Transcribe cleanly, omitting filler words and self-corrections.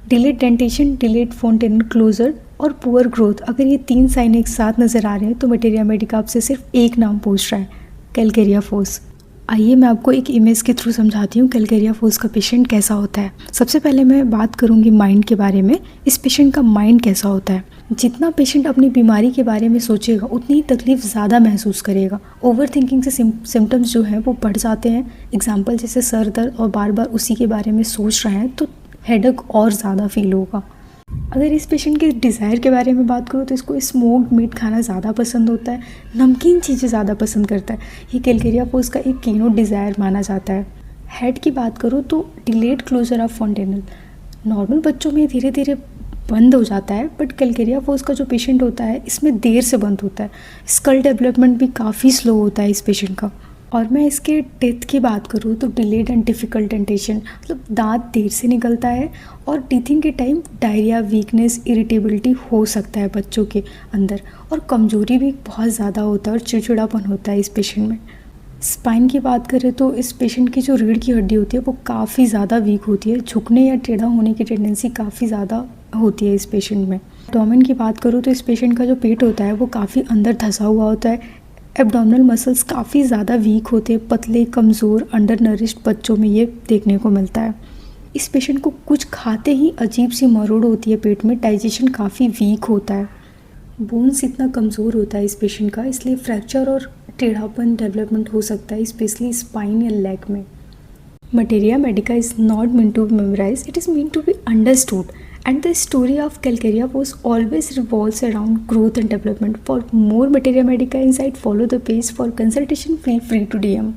Delayed dentition, delayed फोंटेनल closure और poor growth, अगर ये 3 साइन एक साथ नज़र आ रहे हैं तो मटेरिया मेडिका आपसे सिर्फ एक नाम पूछ रहा है, कैलकेरियाफोस। आइए मैं आपको एक इमेज के थ्रू समझाती हूँ कैलकेरियाफोस का पेशेंट कैसा होता है। सबसे पहले मैं बात करूँगी माइंड के बारे में। इस पेशेंट का माइंड कैसा होता है? जितना पेशेंट अपनी बीमारी के बारे में सोचेगा उतनी ही तकलीफ़ ज़्यादा महसूस करेगा। ओवर थिंकिंग से सिम्टम्स जो हैं वो बढ़ जाते हैं। एग्जाम्पल जैसे सर दर्द और बार बार उसी के बारे में सोच रहे हैं तो हेडेक और ज़्यादा फील होगा। अगर इस पेशेंट के डिज़ायर के बारे में बात करूँ तो इसको स्मोक्ड मीट खाना ज़्यादा पसंद होता है, नमकीन चीज़ें ज़्यादा पसंद करता है। ये कैलकेरियाफोस का एक कीनो डिज़ायर माना जाता है। हेड की बात करूँ तो डिलेड क्लोजर ऑफ फोंटेनल, नॉर्मल बच्चों में धीरे धीरे बंद हो जाता है, बट कैलकेरियाफोस का जो पेशेंट होता है इसमें देर से बंद होता है। स्कल डेवलपमेंट भी काफ़ी स्लो होता है इस पेशेंट का। और मैं इसके टीथ की बात करूँ तो डिलेड एंड डिफ़िकल्ट डेंटेशन, मतलब दांत देर से निकलता है और टीथिंग के टाइम डायरिया, वीकनेस, इरिटेबिलिटी हो सकता है बच्चों के अंदर, और कमज़ोरी भी बहुत ज़्यादा होता है और चिड़चिड़ापन होता है इस पेशेंट में। स्पाइन की बात करें तो इस पेशेंट की जो रीढ़ की हड्डी होती है वो काफ़ी ज़्यादा वीक होती है, झुकने या टेढ़ा होने की टेंडेंसी काफ़ी ज़्यादा होती है इस पेशेंट में। एब्डोमेन की बात करूँ तो इस पेशेंट का जो पेट होता है वो काफ़ी अंदर धंसा हुआ होता है। एब्डोमिनल मसल्स काफ़ी ज़्यादा वीक होते हैं, पतले, कमज़ोर, अंडर नरिश्ड बच्चों में ये देखने को मिलता है। इस पेशेंट को कुछ खाते ही अजीब सी मरोड़ होती है पेट में, डाइजेशन काफ़ी वीक होता है। बोन्स इतना कमज़ोर होता है इस पेशेंट का, इसलिए फ्रैक्चर और टेढ़ापन डेवलपमेंट हो सकता है, स्पेशली स्पाइन या लेग में। Materia medica is not meant to be memorized, it is meant to be understood. And the story of Calcaria always revolves around growth and development. For more Materia medica insight, follow the page. For consultation, feel free to DM.